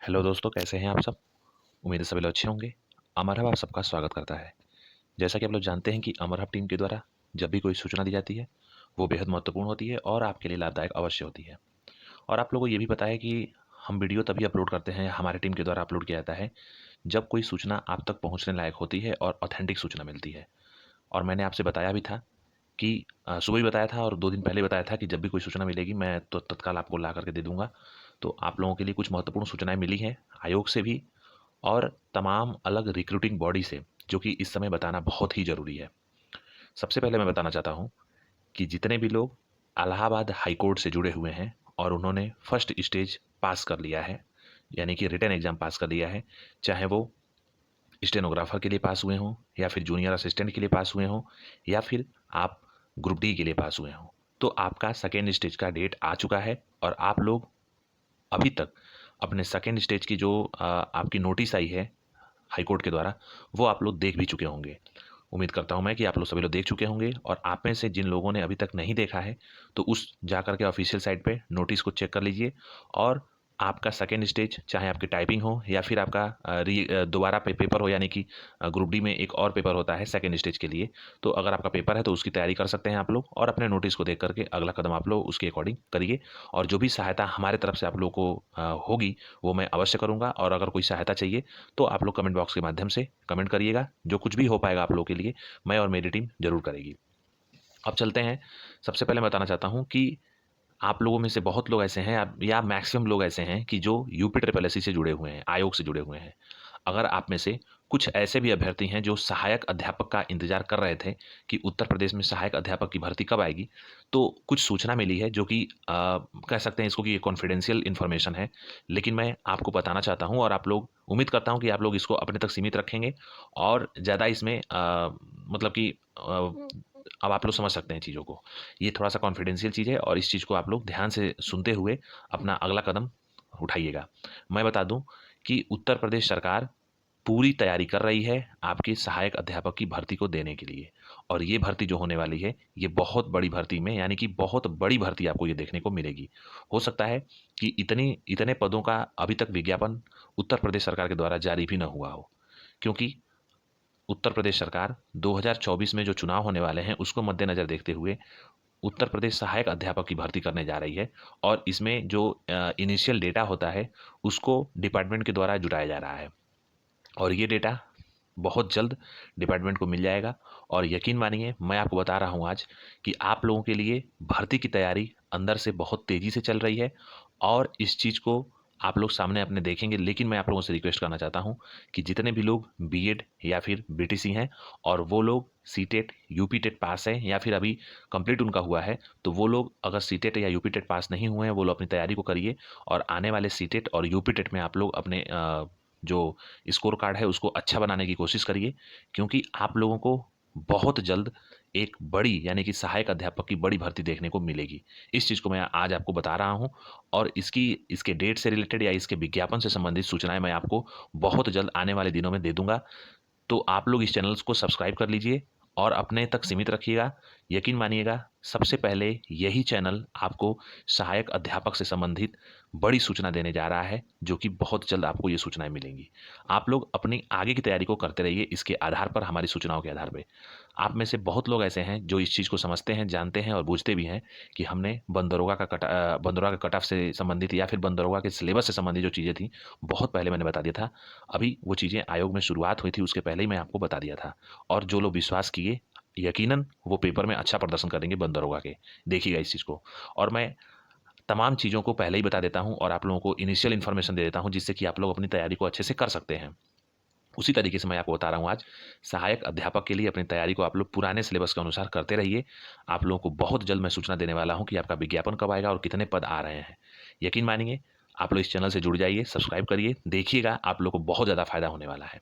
Hello दोस्तों, कैसे हैं आप सब। उम्मीद है सभी लोग अच्छे होंगे। अमर हब आप सबका स्वागत करता है। जैसा कि आप लोग जानते हैं कि अमर हब टीम के द्वारा जब भी कोई सूचना दी जाती है वो बेहद महत्वपूर्ण होती है और आपके लिए लाभदायक अवश्य होती है। और आप लोगों को ये भी पता है कि हम वीडियो तभी अपलोड करते हैं, हमारी टीम के द्वारा अपलोड किया जाता है जब कोई सूचना आप तक पहुँचने लायक होती है और ऑथेंटिक सूचना मिलती है। और मैंने आपसे बताया भी था कि सुबह भी बताया था और 2 दिन पहले बताया था कि जब भी कोई सूचना मिलेगी मैं तो तत्काल आपको ला करके दे दूंगा। तो आप लोगों के लिए कुछ महत्वपूर्ण सूचनाएं मिली हैं आयोग से भी और तमाम अलग रिक्रूटिंग बॉडी से, जो कि इस समय बताना बहुत ही ज़रूरी है। सबसे पहले मैं बताना चाहता हूँ कि जितने भी लोग इलाहाबाद हाई कोर्ट से जुड़े हुए हैं और उन्होंने फर्स्ट स्टेज पास कर लिया है, यानी कि रिटन एग्ज़ाम पास कर लिया है, चाहे वो स्टेनोग्राफर के लिए पास हुए हों या फिर जूनियर असिस्टेंट के लिए पास हुए हों या फिर आप ग्रुप डी के लिए पास हुए हों, तो आपका सेकेंड स्टेज का डेट आ चुका है और आप लोग अभी तक अपने सेकेंड स्टेज की जो आपकी नोटिस आई है हाई कोर्ट के द्वारा, वो आप लोग देख भी चुके होंगे। उम्मीद करता हूँ मैं कि आप लोग सभी लोग देख चुके होंगे और आप में से जिन लोगों ने अभी तक नहीं देखा है तो उस जाकर के ऑफिशियल साइट पे नोटिस को चेक कर लीजिए। और आपका सेकेंड स्टेज चाहे आपकी टाइपिंग हो या फिर आपका दोबारा पेपर हो, यानी कि ग्रुप डी में एक और पेपर होता है सेकेंड स्टेज के लिए। तो अगर आपका पेपर है तो उसकी तैयारी कर सकते हैं आप लोग और अपने नोटिस को देख करके अगला कदम आप लोग उसके अकॉर्डिंग करिए। और जो भी सहायता हमारे तरफ से आप लोग को होगी वो मैं अवश्य करूँगा। और अगर कोई सहायता चाहिए तो आप लोग कमेंट बॉक्स के माध्यम से कमेंट करिएगा, जो कुछ भी हो पाएगा आप लोगों के लिए मैं और मेरी टीम जरूर करेगी। अब चलते हैं। सबसे पहले मैं बताना चाहता हूँ कि आप लोगों में से बहुत लोग ऐसे हैं या मैक्सिमम लोग ऐसे हैं कि जो यूपी ट्रिपल एस सी से जुड़े हुए हैं, आयोग से जुड़े हुए हैं। अगर आप में से कुछ ऐसे भी अभ्यर्थी हैं जो सहायक अध्यापक का इंतजार कर रहे थे कि उत्तर प्रदेश में सहायक अध्यापक की भर्ती कब आएगी, तो कुछ सूचना मिली है जो कि कह सकते हैं इसको कि ये कॉन्फिडेंशियल इन्फॉर्मेशन है, लेकिन मैं आपको बताना चाहता हूँ और आप लोग उम्मीद करता हूँ कि आप लोग इसको अपने तक सीमित रखेंगे और ज़्यादा इसमें मतलब कि अब आप लोग समझ सकते हैं चीज़ों को। ये थोड़ा सा कॉन्फिडेंशियल चीज़ है और इस चीज़ को आप लोग ध्यान से सुनते हुए अपना अगला कदम उठाइएगा। मैं बता दूं कि उत्तर प्रदेश सरकार पूरी तैयारी कर रही है आपकी सहायक अध्यापक की भर्ती को देने के लिए। और ये भर्ती जो होने वाली है ये बहुत बड़ी भर्ती में, यानी कि बहुत बड़ी भर्ती आपको ये देखने को मिलेगी। हो सकता है कि इतनी इतने पदों का अभी तक विज्ञापन उत्तर प्रदेश सरकार के द्वारा जारी भी न हुआ हो, क्योंकि उत्तर प्रदेश सरकार 2024 में जो चुनाव होने वाले हैं उसको मद्देनज़र देखते हुए उत्तर प्रदेश सहायक अध्यापक की भर्ती करने जा रही है। और इसमें जो इनिशियल डेटा होता है उसको डिपार्टमेंट के द्वारा जुटाया जा रहा है और ये डेटा बहुत जल्द डिपार्टमेंट को मिल जाएगा। और यकीन मानिए मैं आपको बता रहा हूँ आज कि आप लोगों के लिए भर्ती की तैयारी अंदर से बहुत तेज़ी से चल रही है और इस चीज़ को आप लोग सामने अपने देखेंगे। लेकिन मैं आप लोगों से रिक्वेस्ट करना चाहता हूँ कि जितने भी लोग बीएड या फिर बीटीसी हैं और वो लोग सीटेट यूपी टेट पास हैं या फिर अभी कंप्लीट उनका हुआ है, तो वो लोग अगर सीटेट या यूपी टेट पास नहीं हुए हैं वो लोग अपनी तैयारी को करिए। और आने वाले सीटेट और यूपी टेट में आप लोग अपने जो स्कोर कार्ड है उसको अच्छा बनाने की कोशिश करिए, क्योंकि आप लोगों को बहुत जल्द एक बड़ी यानी कि सहायक अध्यापक की बड़ी भर्ती देखने को मिलेगी। इस चीज़ को मैं आज आपको बता रहा हूँ और इसके डेट से रिलेटेड या इसके विज्ञापन से संबंधित सूचनाएं मैं आपको बहुत जल्द आने वाले दिनों में दे दूंगा। तो आप लोग इस चैनल्स को सब्सक्राइब कर लीजिए और अपने तक सीमित रखिएगा। यकीन मानिएगा सबसे पहले यही चैनल आपको सहायक अध्यापक से संबंधित बड़ी सूचना देने जा रहा है, जो कि बहुत जल्द आपको ये सूचनाएं मिलेंगी। आप लोग अपनी आगे की तैयारी को करते रहिए इसके आधार पर, हमारी सूचनाओं के आधार पर। आप में से बहुत लोग ऐसे हैं जो इस चीज़ को समझते हैं, जानते हैं और बूझते भी हैं कि हमने बंदरोगा का कट ऑफ से संबंधित या फिर बंदरोगा के सिलेबस से संबंधित जो चीज़ें थी बहुत पहले मैंने बता दिया था। अभी वो चीज़ें आयोग में शुरुआत हुई थी उसके पहले ही मैं आपको बता दिया था। और जो लोग विश्वास किए यकीनन वो पेपर में अच्छा प्रदर्शन करेंगे बंदरोगा के। देखिएगा इस चीज़ को। और मैं तमाम चीज़ों को पहले ही बता देता हूँ और आप लोगों को इनिशियल इन्फॉर्मेशन दे देता हूँ जिससे कि आप लोग अपनी तैयारी को अच्छे से कर सकते हैं। उसी तरीके से मैं आपको बता रहा हूँ आज सहायक अध्यापक के लिए अपनी तैयारी को आप लोग पुराने सिलेबस के अनुसार करते रहिए। आप लोगों को बहुत जल्द मैं सूचना देने वाला हूँ कि आपका विज्ञापन कब आएगा और कितने पद आ रहे हैं। यकीन मानिए आप लोग इस चैनल से जुड़ जाइए, सब्सक्राइब करिए, देखिएगा आप लोग को बहुत ज़्यादा फायदा होने वाला है।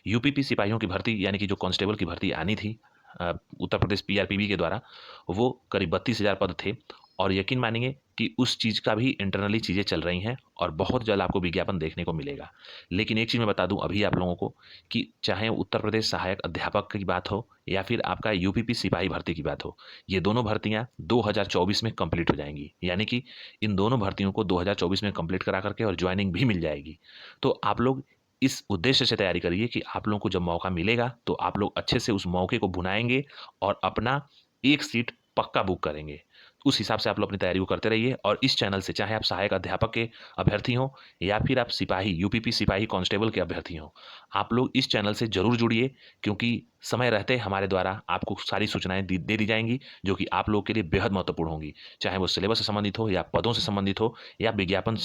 यूपीपी सिपाहियों की भर्ती यानी कि जो कांस्टेबल की भर्ती आनी थी उत्तर प्रदेश पीआरपीबी के द्वारा, वो करीब 32,000 पद थे। और यकीन मानिए कि उस चीज़ का भी इंटरनली चीज़ें चल रही हैं और बहुत जल्द आपको विज्ञापन देखने को मिलेगा। लेकिन एक चीज़ मैं बता दूं अभी आप लोगों को कि चाहे उत्तर प्रदेश सहायक अध्यापक की बात हो या फिर आपका यूपीपी सिपाही भर्ती की बात हो, ये दोनों भर्तियां 2024 में कंप्लीट हो जाएंगी। यानी कि इन दोनों भर्तियों को 2024 में कंप्लीट करा करके और ज्वाइनिंग भी मिल जाएगी। तो आप लोग इस उद्देश्य से तैयारी करिए कि आप लोगों को जब मौका मिलेगा तो आप लोग अच्छे से उस मौके को भुनाएंगे और अपना एक सीट पक्का बुक करेंगे। उस हिसाब से आप लोग अपनी तैयारी को करते रहिए और इस चैनल से चाहे आप सहायक अध्यापक के अभ्यर्थी हों या फिर आप सिपाही यूपीपी सिपाही कांस्टेबल के अभ्यर्थी हों, आप लोग इस चैनल से जरूर जुड़िए, क्योंकि समय रहते हमारे द्वारा आपको सारी सूचनाएं दे दी जाएंगी जो कि आप लोगों के लिए बेहद महत्वपूर्ण होंगी। चाहे वो सिलेबस से संबंधित हो या पदों से संबंधित हो या विज्ञापन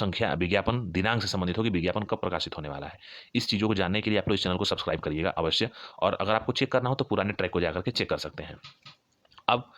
दिनांक से संबंधित हो कि विज्ञापन कब प्रकाशित होने वाला है। इस चीज़ों को जानने के लिए आप लोग इस चैनल को सब्सक्राइब करिएगा अवश्य। और अगर आपको चेक करना हो तो पुराने ट्रैक को जाकर के चेक कर सकते हैं। अब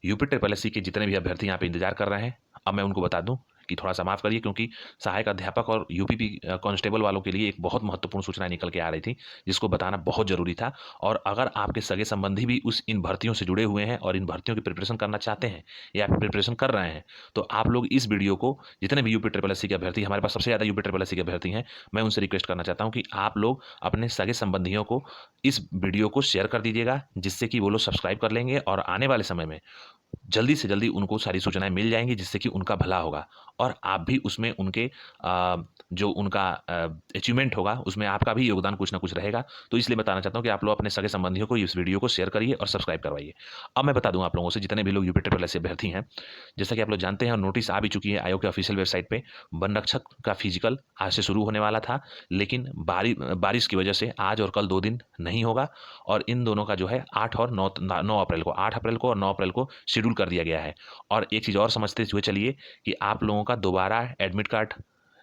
यूपी ट्रिपल एस सी के जितने भी अभ्यर्थी यहाँ पे इंतजार कर रहे हैं, अब मैं उनको बता दूं कि थोड़ा सा माफ़ करिए, क्योंकि सहायक अध्यापक और यूपीपी कांस्टेबल वालों के लिए एक बहुत महत्वपूर्ण सूचना निकल के आ रही थी जिसको बताना बहुत ज़रूरी था। और अगर आपके सगे संबंधी भी इन भर्तियों से जुड़े हुए हैं और इन भर्तियों की प्रिपरेशन करना चाहते हैं या फिर प्रिपरेशन कर रहे हैं, तो आप लोग इस वीडियो को, जितने भी यूपी ट्रिपल एस सी के अभ्यर्थी, हमारे पास सबसे ज़्यादा यूपी ट्रिपल एस सी के अभ्यर्थी हैं, मैं उनसे रिक्वेस्ट करना चाहता हूँ कि आप लोग अपने सगे संबंधियों को इस वीडियो को शेयर कर दीजिएगा, जिससे कि वो लोग सब्सक्राइब कर लेंगे और आने वाले समय में जल्दी से जल्दी उनको सारी सूचनाएं मिल जाएंगी, जिससे कि उनका भला होगा और आप भी उसमें उनके जो उनका अचीवमेंट होगा उसमें आपका भी योगदान कुछ ना कुछ रहेगा। तो इसलिए बताना चाहता हूँ कि आप लोग अपने सगे संबंधियों को इस वीडियो को शेयर करिए और सब्सक्राइब करवाइए। अब मैं बता दूं आप लोगों से, जितने भी लोग यूपी ट्रिपल एस अभ्यर्थी हैं, जैसा कि आप लोग जानते हैं नोटिस आ भी चुकी है आयोग के ऑफिशियल वेबसाइट पर। वन रक्षक का फिजिकल आज से शुरू होने वाला था, लेकिन बारिश की वजह से आज और कल 2 दिन नहीं होगा और इन दोनों का जो है 8 और 9 अप्रैल को, 8 अप्रैल को और 9 अप्रैल को शेड्यूल कर दिया गया है। और एक चीज़ और समझते हुए चलिए कि आप लोगों का दोबारा एडमिट कार्ड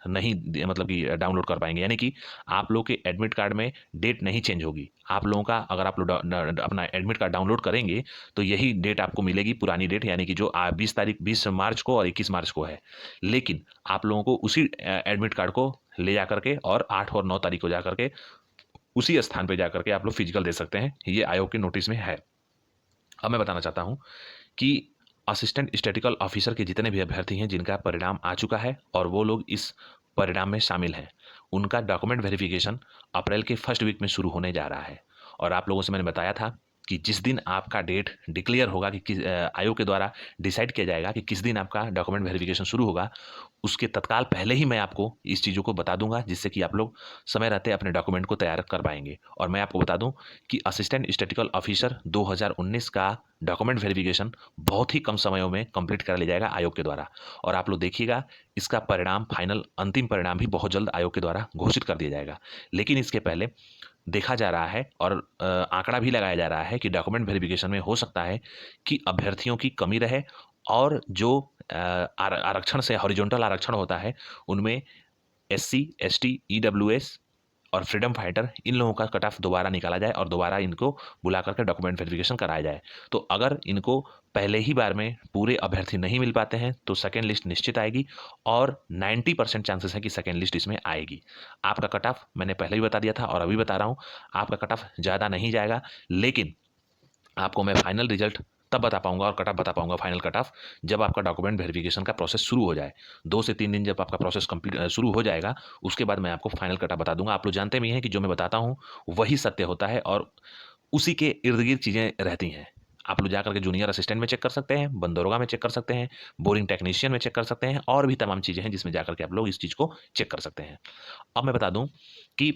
नहीं मतलब कि डाउनलोड कर पाएंगे, यानी कि आप लोग के एडमिट कार्ड में डेट नहीं चेंज होगी। आप लोगों का अगर आप लोग अपना एडमिट कार्ड डाउनलोड करेंगे तो यही डेट आपको मिलेगी, पुरानी डेट, यानी कि जो 20 मार्च को और 21 मार्च को है। लेकिन आप लोगों को उसी एडमिट कार्ड को ले जा करके और 8 और 9 तारीख को जा करके उसी स्थान पर जा करके आप लोग फिजिकल दे सकते हैं। ये आयोग के नोटिस में है। अब मैं बताना चाहता हूँ कि असिस्टेंट स्टैटिकल ऑफिसर के जितने भी अभ्यर्थी हैं जिनका परिणाम आ चुका है और वो लोग इस परिणाम में शामिल हैं, उनका डॉक्यूमेंट वेरिफिकेशन अप्रैल के फर्स्ट वीक में शुरू होने जा रहा है। और आप लोगों से मैंने बताया था कि जिस दिन आपका डेट डिक्लेयर होगा कि आयोग के द्वारा डिसाइड किया जाएगा कि किस दिन आपका डॉक्यूमेंट वेरिफिकेशन शुरू होगा, उसके तत्काल पहले ही मैं आपको इस चीज़ों को बता दूंगा, जिससे कि आप लोग समय रहते अपने डॉक्यूमेंट को तैयार कर पाएंगे। और मैं आपको बता दूं कि असिस्टेंट स्टैटिकल ऑफिसर 2019 का डॉक्यूमेंट वेरिफिकेशन बहुत ही कम समयों में कंप्लीट कर लिया जाएगा आयोग के द्वारा। और आप लोग देखिएगा इसका परिणाम, फाइनल अंतिम परिणाम भी बहुत जल्द आयोग के द्वारा घोषित कर दिया जाएगा। लेकिन इसके पहले देखा जा रहा है और आंकड़ा भी लगाया जा रहा है कि डॉक्यूमेंट वेरिफिकेशन में हो सकता है कि अभ्यर्थियों की कमी रहे और जो आरक्षण से हॉरिजॉन्टल आरक्षण होता है उनमें SC ST EWS और फ्रीडम फाइटर, इन लोगों का कट ऑफ दोबारा निकाला जाए और दोबारा इनको बुला करके डॉक्यूमेंट वेरिफिकेशन कराया जाए। तो अगर इनको पहले ही बार में पूरे अभ्यर्थी नहीं मिल पाते हैं तो सेकेंड लिस्ट निश्चित आएगी और 90% चांसेस है कि सेकेंड लिस्ट इसमें आएगी। आपका कट ऑफ मैंने पहले भी बता दिया था और अभी बता रहा हूँ, आपका कट ऑफ ज़्यादा नहीं जाएगा, लेकिन आपको मैं फाइनल रिजल्ट तब बता पाऊंगा और कट ऑफ बता पाऊंगा, फाइनल कट ऑफ, जब आपका डॉक्यूमेंट वेरिफिकेशन का प्रोसेस शुरू हो जाए। 2 से 3 दिन जब आपका प्रोसेस कंप्लीट शुरू हो जाएगा, उसके बाद मैं आपको फाइनल कट ऑफ बता दूंगा। आप लोग जानते भी हैं कि जो मैं बताता हूँ वही सत्य होता है और उसी के इर्द गिर्द चीज़ें रहती हैं। आप लोग जाकर के जूनियर असिस्टेंट में चेक कर सकते हैं, बंदरोगा में चेक कर सकते हैं, बोरिंग टेक्नीशियन में चेक कर सकते हैं और भी तमाम चीज़ें हैं जिसमें जाकर के आप लोग इस चीज़ को चेक कर सकते हैं। अब मैं बता दूं कि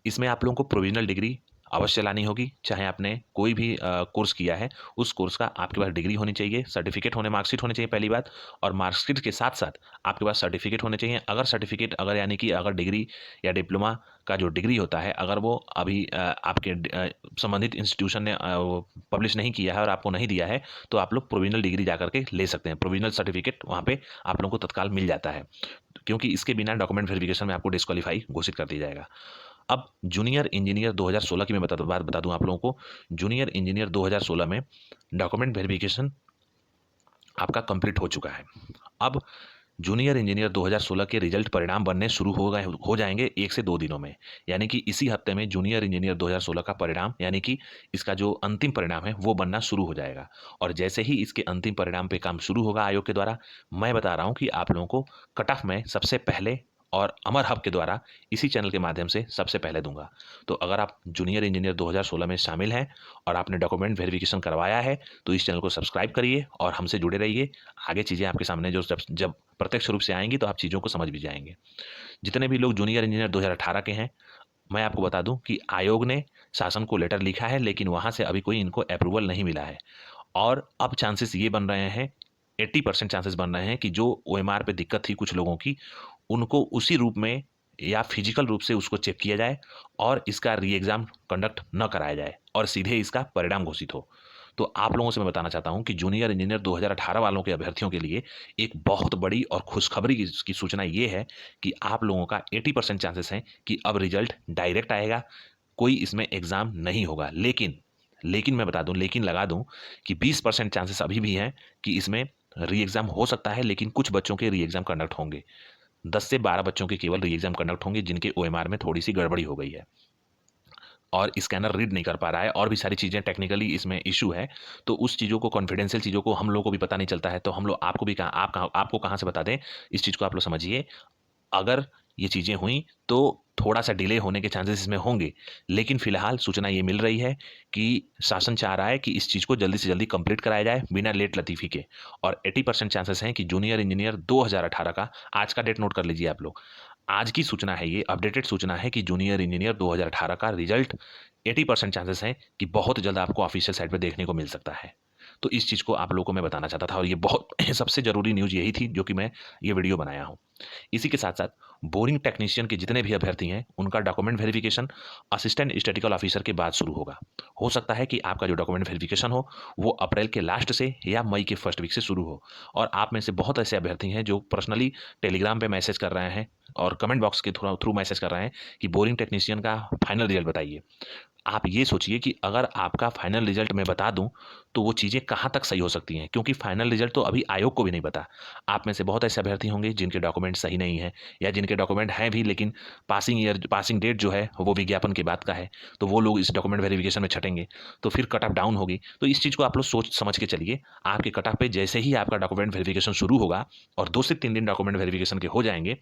इसमें आप लोगों को प्रोविजनल डिग्री अवश्य लानी होगी, चाहे आपने कोई भी कोर्स किया है उस कोर्स का आपके पास डिग्री होनी चाहिए, सर्टिफिकेट होने, मार्कशीट होनी चाहिए पहली बात, और मार्कशीट के साथ साथ आपके पास सर्टिफिकेट होने चाहिए। अगर सर्टिफिकेट, अगर यानी कि अगर डिग्री या डिप्लोमा का जो डिग्री होता है अगर वो अभी आपके संबंधित इंस्टीट्यूशन ने पब्लिश नहीं किया है और आपको नहीं दिया है तो आप लोग प्रोविजनल डिग्री जा करके ले सकते हैं। प्रोविजनल सर्टिफिकेट वहाँ पे आप लोगों को तत्काल मिल जाता है, क्योंकि इसके बिना डॉक्यूमेंट वेरिफिकेशन में आपको डिस्क्वालीफाई घोषित कर दिया जाएगा। अब जूनियर इंजीनियर 2016 की मैं बता दूं आप लोगों को, जूनियर इंजीनियर 2016 में डॉक्यूमेंट वेरिफिकेशन आपका कंप्लीट हो चुका है। अब जूनियर इंजीनियर 2016 के रिजल्ट परिणाम बनने शुरू हो जाएंगे 1 से 2 दिनों में। यानी कि इसी हफ्ते में जूनियर इंजीनियर 2016 का परिणाम यानी कि इसका जो अंतिम परिणाम है वो बनना शुरू हो जाएगा। और जैसे ही इसके अंतिम परिणाम पे काम शुरू होगा आयोग के द्वारा, मैं बता रहा हूँ कि आप लोगों को कट ऑफ में सबसे पहले और अमर हब के द्वारा इसी चैनल के माध्यम से सबसे पहले दूंगा। तो अगर आप जूनियर इंजीनियर 2016 में शामिल हैं और आपने डॉक्यूमेंट वेरिफिकेशन करवाया है तो इस चैनल को सब्सक्राइब करिए और हमसे जुड़े रहिए। आगे चीज़ें आपके सामने जो जब प्रत्यक्ष रूप से आएंगी तो आप चीज़ों को समझ भी जाएंगे। जितने भी लोग जूनियर इंजीनियर 2018 के हैं, मैं आपको बता दूं कि आयोग ने शासन को लेटर लिखा है लेकिन वहाँ से अभी कोई इनको अप्रूवल नहीं मिला है। और अब चांसेस ये बन रहे हैं, 80% चांसेस बन रहे हैं कि जो ओएमआर पे दिक्कत थी कुछ लोगों की, उनको उसी रूप में या फिजिकल रूप से उसको चेक किया जाए और इसका री एग्ज़ाम कंडक्ट न कराया जाए और सीधे इसका परिणाम घोषित हो। तो आप लोगों से मैं बताना चाहता हूं कि जूनियर इंजीनियर 2018 वालों के अभ्यर्थियों के लिए एक बहुत बड़ी और खुशखबरी की सूचना ये है कि आप लोगों का 80% चांसेस हैं कि अब रिजल्ट डायरेक्ट आएगा, कोई इसमें एग्ज़ाम नहीं होगा। लेकिन मैं बता दूं, लेकिन लगा दूं कि 20% चांसेस अभी भी हैं कि इसमें री एग्ज़ाम हो सकता है, लेकिन कुछ बच्चों के री एग्ज़ाम कंडक्ट होंगे। 10 से 12 बच्चों के केवल री एग्ज़ाम कंडक्ट होंगे जिनके ओएमआर में थोड़ी सी गड़बड़ी हो गई है और स्कैनर रीड नहीं कर पा रहा है और भी सारी चीज़ें टेक्निकली इसमें इशू है। तो उस चीज़ों को, कॉन्फिडेंशियल चीज़ों को हम लोग को भी पता नहीं चलता है, तो हम लोग आपको भी आपको कहाँ से बता दें। इस चीज़ को आप लोग समझिए। अगर ये चीज़ें हुई तो थोड़ा सा डिले होने के चांसेस इसमें होंगे, लेकिन फिलहाल सूचना ये मिल रही है कि शासन चाह रहा है कि इस चीज़ को जल्दी से जल्दी कंप्लीट कराया जाए बिना लेट लतीफ़ी के। और 80% चांसेस हैं कि जूनियर इंजीनियर 2018 का, आज का डेट नोट कर लीजिए आप लोग, आज की सूचना है, ये अपडेटेड सूचना है कि जूनियर इंजीनियर 2018 का रिजल्ट 80% चांसेस हैं कि बहुत जल्द आपको ऑफिशियल साइट पर देखने को मिल सकता है। तो इस चीज़ को आप लोगों को मैं बताना चाहता था और ये बहुत सबसे ज़रूरी न्यूज़ यही थी जो कि मैं ये वीडियो बनाया हूँ। इसी के साथ साथ बोरिंग टेक्नीशियन के जितने भी अभ्यर्थी हैं उनका document verification assistant statistical officer के बाद शुरू होगा। हो सकता है कि आपका जो डॉक्यूमेंट वेरिफिकेशन हो वो अप्रैल के लास्ट से या मई के फर्स्ट वीक से शुरू हो। और आप में से बहुत ऐसे अभ्यर्थी हैं जो पर्सनली टेलीग्राम पे मैसेज कर रहे हैं और कमेंट बॉक्स के थ्रू मैसेज कर रहे हैं कि बोरिंग टेक्नीशियन का फाइनल रिजल्ट बताइए। आप ये सोचिए कि अगर आपका फाइनल रिजल्ट मैं बता दूं तो वो चीज़ें कहाँ तक सही हो सकती हैं, क्योंकि फाइनल रिजल्ट तो अभी आयोग को भी नहीं पता। आप में से बहुत ऐसे अभ्यर्थी होंगे जिनके डॉक्यूमेंट सही नहीं है या जिनके डॉक्यूमेंट हैं भी लेकिन पासिंग डेट जो है वो विज्ञापन के बाद का है, तो वो लोग इस डॉक्यूमेंट वेरिफिकेशन में छटेंगे तो फिर कट ऑफ डाउन होगी। तो इस चीज़ को आप लोग सोच समझ के चलिए। आपके कट ऑफ पे जैसे ही आपका डॉक्यूमेंट वेरिफिकेशन शुरू होगा और 2 से 3 दिन डॉक्यूमेंट वेरिफिकेशन के हो जाएंगे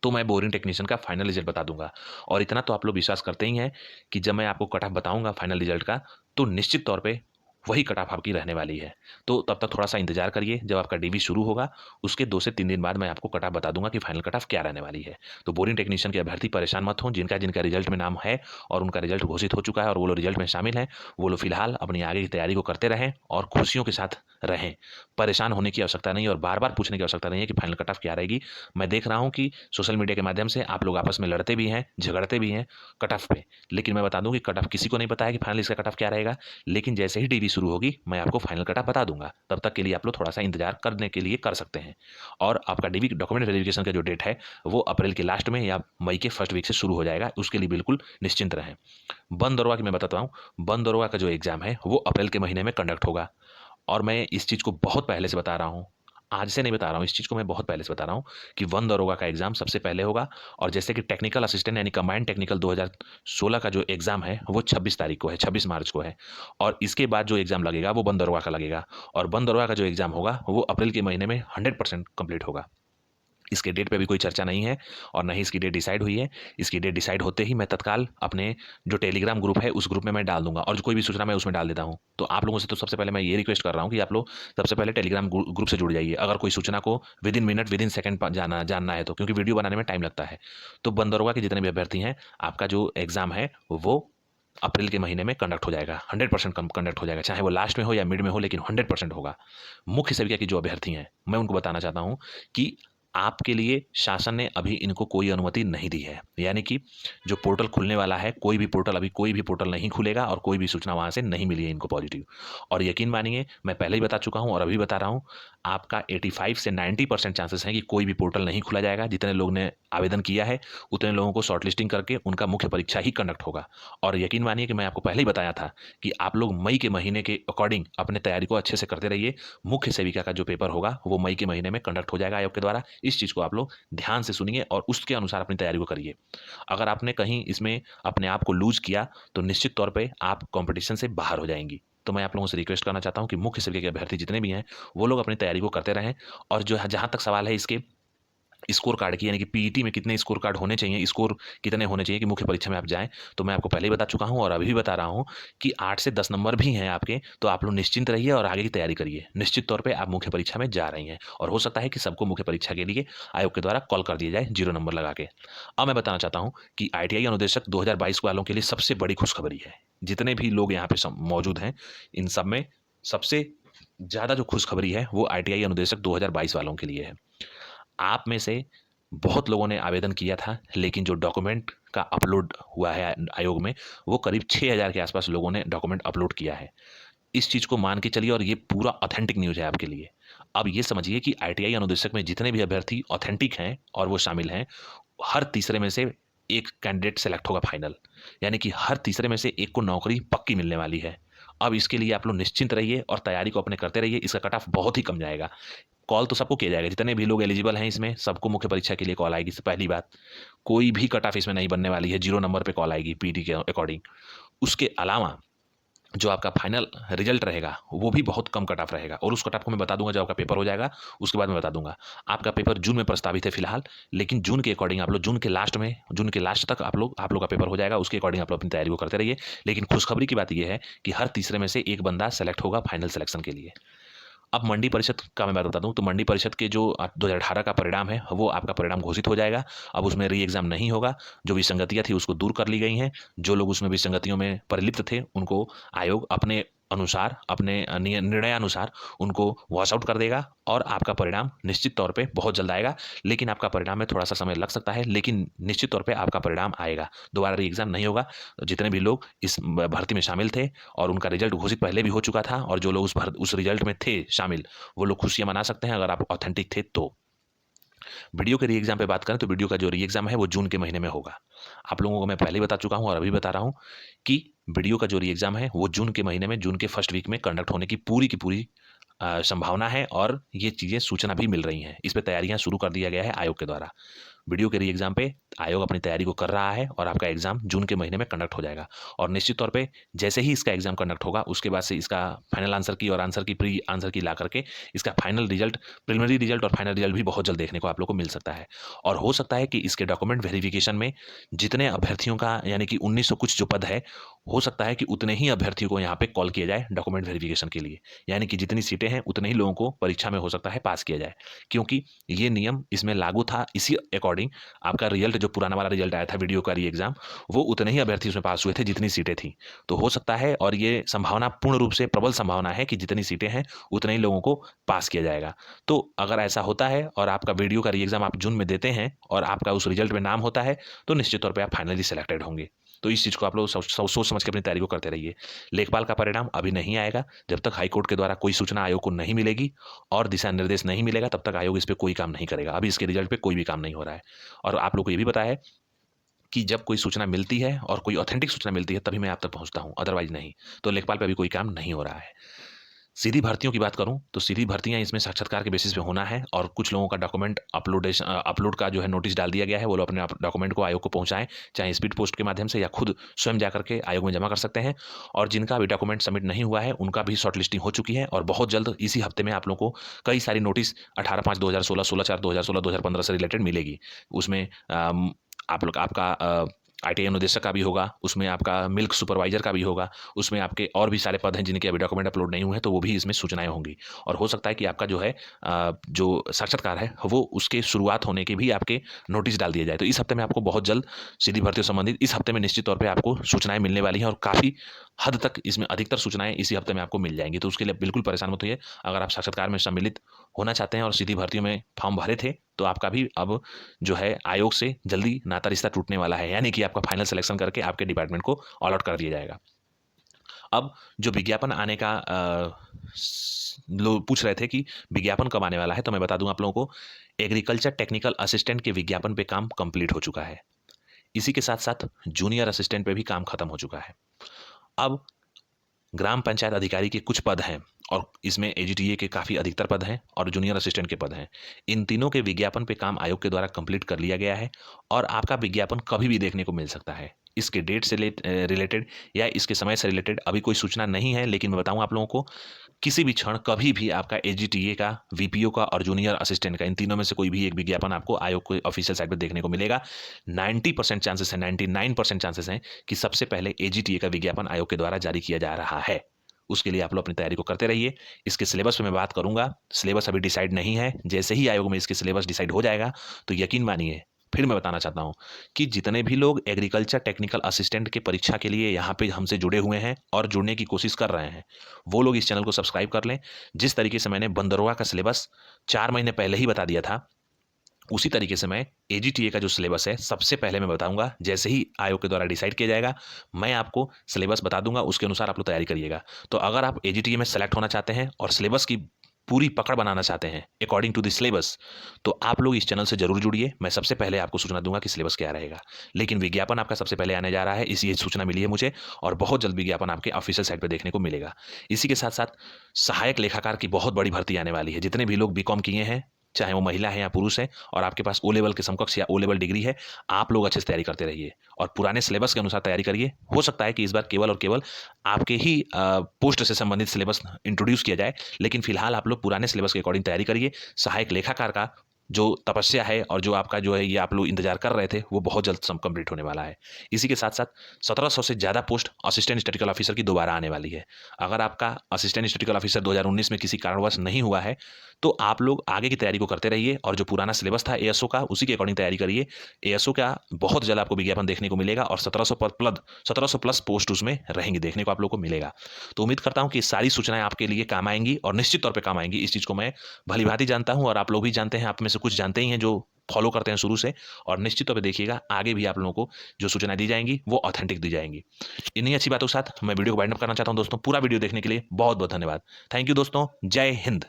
तो मैं बोरिंग टेक्नीशियन का फाइनल रिजल्ट बता दूंगा। और इतना तो आप लोग विश्वास करते ही हैं कि जब मैं आपको कट ऑफ बताऊंगा फाइनल रिजल्ट का तो निश्चित तौर पे वही कट ऑफ आपकी रहने वाली है। तो तब तक थोड़ा सा इंतजार करिए, जब आपका डीवी शुरू होगा उसके 2 से 3 दिन बाद मैं आपको कट ऑफ बता दूंगा कि फाइनल कट ऑफ क्या रहने वाली है। तो बोरिंग टेक्नीशियन के अभ्यर्थी परेशान मत हों, जिनका जिनका रिजल्ट में नाम है और उनका रिजल्ट घोषित हो चुका है और वो लोग रिजल्ट में शामिल हैं, वो लोग फिलहाल अपनी आगे की तैयारी को करते रहें और खुशियों के साथ रहें। परेशान होने की आवश्यकता नहीं और बार बार पूछने की आवश्यकता नहीं है कि फाइनल कट ऑफ क्या रहेगी। मैं देख रहा हूँ कि सोशल मीडिया के माध्यम से आप लोग आपस में लड़ते भी हैं, झगड़ते भी हैं कट ऑफ पे, लेकिन मैं बता दूं कि कट ऑफ किसी को नहीं पता है कि फाइनल इसका कट ऑफ क्या रहेगा। लेकिन जैसे ही डीवी शुरू होगी मैं आपको फाइनल कट ऑफ बता दूंगा। तब तक के लिए आप लोग थोड़ा सा इंतजार करने के लिए कर सकते हैं। और आपका डीवी डॉक्यूमेंट वेरिफिकेशन का जो डेट है वो अप्रैल के लास्ट में या मई के फर्स्ट वीक से शुरू हो जाएगा, उसके लिए बिल्कुल निश्चिंत रहें। वन दरोगा की मैं बताता हूँ, वन दरोगा का जो एग्जाम है वो अप्रैल के महीने में कंडक्ट होगा। और मैं इस चीज़ को बहुत पहले से बता रहा हूँ, आज से नहीं बता रहा हूँ, इस चीज़ को मैं बहुत पहले से बता रहा हूँ कि वन दरोगा का एग्ज़ाम सबसे पहले होगा। और जैसे कि टेक्निकल असिस्टेंट यानी कंबाइंड टेक्निकल 2016 का जो एग्ज़ाम है वो 26 तारीख को है, 26 मार्च को है। और इसके बाद जो एग्ज़ाम लगेगा वो वन दरोगा का लगेगा। और वन दरोगा का जो एग्ज़ाम होगा वो अप्रैल के महीने में 100% कंप्लीट होगा। इसके डेट पे भी कोई चर्चा नहीं है और ना ही इसकी डेट डिसाइड हुई है। इसकी डेट डिसाइड होते ही मैं तत्काल अपने जो टेलीग्राम ग्रुप है उस ग्रुप में मैं डाल दूंगा और जो कोई भी सूचना मैं उसमें डाल देता हूँ। तो आप लोगों से तो सबसे पहले मैं ये रिक्वेस्ट कर रहा हूँ कि आप लोग सबसे पहले टेलीग्राम ग्रुप से जुड़ जाइए अगर कोई सूचना को with in minute with in second जानना है तो, क्योंकि वीडियो बनाने में टाइम लगता है। तो बंदरोगा के जितने भी अभ्यर्थी हैं, आपका जो एग्ज़ाम है वो अप्रैल के महीने में कंडक्ट हो जाएगा, 100% कंडक्ट हो जाएगा, चाहे वो लास्ट में हो या मिड में हो, लेकिन 100% होगा। मुख्य सेविका की जो अभ्यर्थी हैं मैं उनको बताना चाहता हूँ कि आपके लिए शासन ने अभी इनको कोई अनुमति नहीं दी है। यानी कि जो पोर्टल खुलने वाला है, अभी कोई भी पोर्टल नहीं खुलेगा और कोई भी सूचना वहाँ से नहीं मिली है इनको पॉजिटिव। और यकीन मानिए, मैं पहले ही बता चुका हूँ और अभी बता रहा हूँ, आपका 85 से 90% चांसेस हैं कि कोई भी पोर्टल नहीं खुला जाएगा। जितने लोग ने आवेदन किया है उतने लोगों को शॉर्टलिस्टिंग करके उनका मुख्य परीक्षा ही कंडक्ट होगा। और यकीन मानिए कि मैं आपको पहले ही बताया था कि आप लोग मई के महीने के अकॉर्डिंग अपने तैयारी को अच्छे से करते रहिए। मुख्य सेविका का जो पेपर होगा वो मई के महीने में कंडक्ट हो जाएगा आयोग के द्वारा। इस चीज़ को आप लोग ध्यान से सुनिए और उसके अनुसार अपनी तैयारी को करिए। अगर आपने कहीं इसमें अपने आप को लूज किया तो निश्चित तौर पे आप कंपटीशन से बाहर हो जाएंगी। तो मैं आप लोगों से रिक्वेस्ट करना चाहता हूं कि मुख्य सेविका के अभ्यर्थी जितने भी हैं वो लोग अपनी तैयारी को करते रहें। और जो जहां तक सवाल है इसके स्कोर कार्ड की, यानी कि पीईटी में कितने स्कोर कार्ड होने चाहिए, स्कोर कितने होने चाहिए कि मुख्य परीक्षा में आप जाएं, तो मैं आपको पहले ही बता चुका हूं और अभी भी बता रहा हूं कि 8 से 10 नंबर भी हैं आपके, तो आप लोग निश्चिंत रहिए और आगे की तैयारी करिए। निश्चित तौर पे आप मुख्य परीक्षा में जा रही हैं और हो सकता है कि सबको मुख्य परीक्षा के लिए आयोग के द्वारा कॉल कर दिया जाए 0 नंबर लगा के। अब मैं बताना चाहता हूँ कि ITI अनुदेशक 2022 वालों के लिए सबसे बड़ी खुशखबरी है। जितने भी लोग यहाँ पे मौजूद हैं इन सब में सबसे ज़्यादा जो खुशखबरी है वो ITI अनुदेशक 2022 वालों के लिए है। आप में से बहुत लोगों ने आवेदन किया था, लेकिन जो डॉक्यूमेंट का अपलोड हुआ है आयोग में वो करीब 6000 के आसपास लोगों ने डॉक्यूमेंट अपलोड किया है। इस चीज़ को मान के चलिए और ये पूरा ऑथेंटिक न्यूज़ है आपके लिए। अब ये समझिए कि ITI अनुदेशक में जितने भी अभ्यर्थी ऑथेंटिक हैं और वो शामिल हैं, हर तीसरे में से एक कैंडिडेट सेलेक्ट होगा फाइनल, यानी कि हर तीसरे में से एक को नौकरी पक्की मिलने वाली है। अब इसके लिए आप लोग निश्चिंत रहिए और तैयारी को अपने करते रहिए। इसका कट ऑफ बहुत ही कम जाएगा। कॉल तो सबको किया जाएगा, जितने भी लोग एलिजिबल हैं इसमें सबको मुख्य परीक्षा के लिए कॉल आएगी। पहली बात, कोई भी कट ऑफ इसमें नहीं बनने वाली है, 0 नंबर पे कॉल आएगी पीटी के अकॉर्डिंग। उसके अलावा जो आपका फाइनल रिजल्ट रहेगा वो भी बहुत कम कट ऑफ रहेगा और उस कट ऑफ को मैं बता दूंगा जब आपका पेपर हो जाएगा उसके बाद मैं बता दूंगा। आपका पेपर जून में प्रस्तावित है फिलहाल, लेकिन जून के अकॉर्डिंग आप लोग जून के लास्ट तक आप लोग का पेपर हो जाएगा। उसके अकॉर्डिंग आप लोग अपनी तैयारी को करते रहिए। लेकिन खुशखबरी की बात यह है कि हर तीसरे में से एक बंदा सेलेक्ट होगा फाइनल सिलेक्शन के लिए। अब मंडी परिषद का मैं बात बता दूं तो मंडी परिषद के जो 2018 का परिणाम है वो आपका परिणाम घोषित हो जाएगा। अब उसमें री एग्जाम नहीं होगा। जो विसंगतियां थी उसको दूर कर ली गई हैं। जो लोग उसमें विसंगतियों में परिलिप्त थे उनको आयोग अपने अनुसार, अपने निर्णयानुसार उनको वॉश आउट कर देगा और आपका परिणाम निश्चित तौर पे बहुत जल्द आएगा। लेकिन आपका परिणाम में थोड़ा सा समय लग सकता है, लेकिन निश्चित तौर पे आपका परिणाम आएगा। दोबारा री एग्जाम नहीं होगा। जितने भी लोग इस भर्ती में शामिल थे और उनका रिजल्ट घोषित पहले भी हो चुका था और जो लोग उस रिजल्ट में थे शामिल, वो लोग खुशियां मना सकते हैं अगर आप ऑथेंटिक थे तो। वीडियो के री एग्जाम पे बात करें तो वीडियो का जो री एग्जाम है वो जून के महीने में होगा। आप लोगों को मैं पहले ही बता चुका हूं और अभी बता रहा हूं कि वीडियो का जो री एग्जाम है वो जून के महीने में, जून के फर्स्ट वीक में कंडक्ट होने की पूरी संभावना है और ये चीज़ें सूचना भी मिल रही हैं। इस पर तैयारियां शुरू कर दिया गया है आयोग के द्वारा। वीडियो के री एग्जाम पे आयोग अपनी तैयारी को कर रहा है और आपका एग्जाम जून के महीने में कंडक्ट हो जाएगा। और निश्चित तौर पे जैसे ही इसका एग्जाम कंडक्ट होगा उसके बाद से इसका फाइनल आंसर की और आंसर की प्री आंसर की ला करके इसका फाइनल रिजल्ट, प्रिलिमिनरी रिजल्ट और फाइनल रिजल्ट भी बहुत जल्द देखने को आप लोग को मिल सकता है। और हो सकता है कि इसके डॉक्यूमेंट वेरिफिकेशन में जितने अभ्यर्थियों का, यानी कि 1900 कुछ जो पद है, हो सकता है कि उतने ही अभ्यर्थियों को यहाँ पे कॉल किया जाए डॉक्यूमेंट वेरिफिकेशन के लिए। यानी कि जितनी सीटें हैं उतने ही लोगों को परीक्षा में हो सकता है पास किया जाए, क्योंकि ये नियम इसमें लागू था। इसी अकॉर्डिंग आपका रिजल्ट, जो पुराना वाला रिजल्ट आया था वीडियो का री एग्जाम, वो उतने ही अभ्यर्थी उसमें पास हुए थे जितनी सीटें थी। तो हो सकता है, और ये संभावना पूर्ण रूप से प्रबल संभावना है कि जितनी सीटें हैं उतने ही लोगों को पास किया जाएगा। तो अगर ऐसा होता है और आपका वीडियो का री एग्जाम आप जून में देते हैं और आपका उस रिजल्ट में नाम होता है तो निश्चित तौर पर आप फाइनली सिलेक्टेड होंगे। तो इस चीज़ को आप लोग सोच समझ के अपनी तैयारी को करते रहिए। लेखपाल का परिणाम अभी नहीं आएगा। जब तक हाईकोर्ट के द्वारा कोई सूचना आयोग को नहीं मिलेगी और दिशा निर्देश नहीं मिलेगा तब तक आयोग इस पर कोई काम नहीं करेगा। अभी इसके रिजल्ट पे कोई भी काम नहीं हो रहा है। और आप लोग को ये भी पता है कि जब कोई सूचना मिलती है और कोई ऑथेंटिक सूचना मिलती है तभी मैं आप तक पहुंचता हूं, अदरवाइज नहीं। तो लेखपाल पे अभी कोई काम नहीं हो रहा है। सीधी भर्तियों की बात करूं तो सीधी भर्तियां इसमें साक्षात्कार के बेसिस पे होना है और कुछ लोगों का डॉक्यूमेंट अपलोड का जो है नोटिस डाल दिया गया है। वो लोग अपने डॉक्यूमेंट को आयोग को पहुंचाएं, चाहे स्पीड पोस्ट के माध्यम से या खुद स्वयं जाकर के आयोग में जमा कर सकते हैं। और जिनका अभी डॉक्यूमेंट सबमिट नहीं हुआ है उनका भी शॉर्ट लिस्टिंग हो चुकी है और बहुत जल्द इसी हफ्ते में आप लोगों को कई सारी नोटिस 18/5/2016, 16/4/2016, 2015 से रिलेटेड मिलेगी। उसमें आप लोग आपका ITI अनुदेशक का भी होगा, उसमें आपका मिल्क सुपरवाइजर का भी होगा, उसमें आपके और भी सारे पद हैं जिनके अभी डॉक्यूमेंट अपलोड नहीं हुए हैं, तो वो भी इसमें सूचनाएं होंगी। और हो सकता है कि आपका जो है जो साक्षात्कार है वो उसके शुरुआत होने के भी आपके नोटिस डाल दिए जाए। तो इस हफ्ते में आपको बहुत जल्द सीधी भर्तियों संबंधित इस हफ्ते में निश्चित तौर पर आपको सूचनाएं मिलने वाली हैं और काफ़ी हद तक इसमें अधिकतर सूचनाएं इसी हफ्ते में आपको मिल जाएंगी। तो उसके लिए बिल्कुल परेशान मत होइए। अगर आप साक्षात्कार में सम्मिलित होना चाहते हैं और सीधी भर्तियों में फॉर्म भरे थे तो आपका भी अब जो है आयोग से जल्दी नाता रिश्ता टूटने वाला है, यानी कि आपका फाइनल सिलेक्शन करके आपके डिपार्टमेंट को ऑल आउट कर दिया जाएगा। अब जो विज्ञापन आने का लोग पूछ रहे थे कि विज्ञापन कब आने वाला है, तो मैं बता दूं आप लोगों को, एग्रीकल्चर टेक्निकल असिस्टेंट के विज्ञापन पे काम कंप्लीट हो चुका है। इसी के साथ साथ जूनियर असिस्टेंट पे भी काम खत्म हो चुका है। अब ग्राम पंचायत अधिकारी के कुछ पद हैं और इसमें एजीटीए के काफ़ी अधिकतर पद हैं और जूनियर असिस्टेंट के पद हैं। इन तीनों के विज्ञापन पे काम आयोग के द्वारा कंप्लीट कर लिया गया है और आपका विज्ञापन कभी भी देखने को मिल सकता है। इसके डेट से रिलेटेड या इसके समय से रिलेटेड अभी कोई सूचना नहीं है, लेकिन मैं बताऊं आप लोगों को, किसी भी क्षण कभी भी आपका एजीटीए का, वीपीओ का और जूनियर असिस्टेंट का, इन तीनों में से कोई भी एक विज्ञापन आपको आयोग को ऑफिशियल साइट पर देखने को मिलेगा। 90% चांसेस है, 99% चांसेस हैं कि सबसे पहले एजीटीए का विज्ञापन आयोग के द्वारा जारी किया जा रहा है। उसके लिए आप लोग अपनी तैयारी को करते रहिए। इसके सिलेबस पे मैं बात करूंगा, सिलेबस अभी डिसाइड नहीं है। जैसे ही आयोग में इसके सिलेबस डिसाइड हो जाएगा तो यकीन मानिए, फिर मैं बताना चाहता हूं कि जितने भी लोग एग्रीकल्चर टेक्निकल असिस्टेंट के परीक्षा के लिए यहाँ पे हमसे जुड़े हुए हैं और जुड़ने की कोशिश कर रहे हैं, वो लोग इस चैनल को सब्सक्राइब कर लें। जिस तरीके से मैंने बंदरवा का सिलेबस 4 महीने पहले ही बता दिया था, उसी तरीके से मैं एजीटीए का जो सिलेबस है सबसे पहले मैं बताऊंगा। जैसे ही आयोग के द्वारा डिसाइड किया जाएगा मैं आपको सिलेबस बता दूंगा, उसके अनुसार आप लोग तैयारी करिएगा। तो अगर आप एजीटीए में सेलेक्ट होना चाहते हैं और सिलेबस की पूरी पकड़ बनाना चाहते हैं अकॉर्डिंग टू द सिलेबस, तो आप लोग इस चैनल से जरूर जुड़िए। मैं सबसे पहले आपको सूचना दूंगा कि सिलेबस क्या रहेगा। लेकिन विज्ञापन आपका सबसे पहले आने जा रहा है, इसी ये सूचना मिली है मुझे, और बहुत जल्द विज्ञापन आपके ऑफिशियल साइट पर देखने को मिलेगा। इसी के साथ साथ सहायक लेखाकार की बहुत बड़ी भर्ती आने वाली है। जितने भी लोग बीकॉम किए हैं, चाहे वो महिला है या पुरुष है, और आपके पास ओ लेवल के समकक्ष या ओ लेवल डिग्री है, आप लोग अच्छे से तैयारी करते रहिए और पुराने सिलेबस के अनुसार तैयारी करिए। हो सकता है कि इस बार केवल और केवल आपके ही पोस्ट से संबंधित सिलेबस इंट्रोड्यूस किया जाए, लेकिन फिलहाल आप लोग पुराने सिलेबस के अकॉर्डिंग तैयारी करिए। सहायक लेखाकार का जो तपस्या है और जो आपका जो है ये आप लोग इंतजार कर रहे थे, वो बहुत जल्द कंप्लीट होने वाला है। इसी के साथ साथ 1700 से ज़्यादा पोस्ट असिस्टेंट स्टैटिस्टिकल ऑफिसर की दोबारा आने वाली है। अगर आपका असिस्टेंट स्टैटिस्टिकल ऑफिसर 2019 में किसी कारणवश नहीं हुआ है, तो आप लोग आगे की तैयारी को करते रहिए और जो पुराना सिलेबस था एएसओ का, उसी के अकॉर्डिंग तैयारी करिए। एएसओ का बहुत जल्द आपको विज्ञापन देखने को मिलेगा और 1700 प्लस पोस्ट उसमें रहेंगी, देखने को आप लोग को मिलेगा। तो उम्मीद करता हूँ कि सारी सूचनाएं आपके लिए काम आएंगी और निश्चित तौर पर काम आएंगी। इस चीज़ को मैं भली भांति जानता हूँ और आप लोग भी जानते हैं। आप में से कुछ जानते ही हैं जो फॉलो करते हैं शुरू से, और निश्चित तौर पे देखिएगा आगे भी आप लोगों को जो सूचनाएं दी जाएंगी वो ऑथेंटिक दी जाएंगी। इन्हीं अच्छी बातों के साथ मैं वीडियो को वाइंड अप करना चाहता हूं दोस्तों। पूरा वीडियो देखने के लिए बहुत बहुत धन्यवाद। थैंक यू दोस्तों, जय हिंद।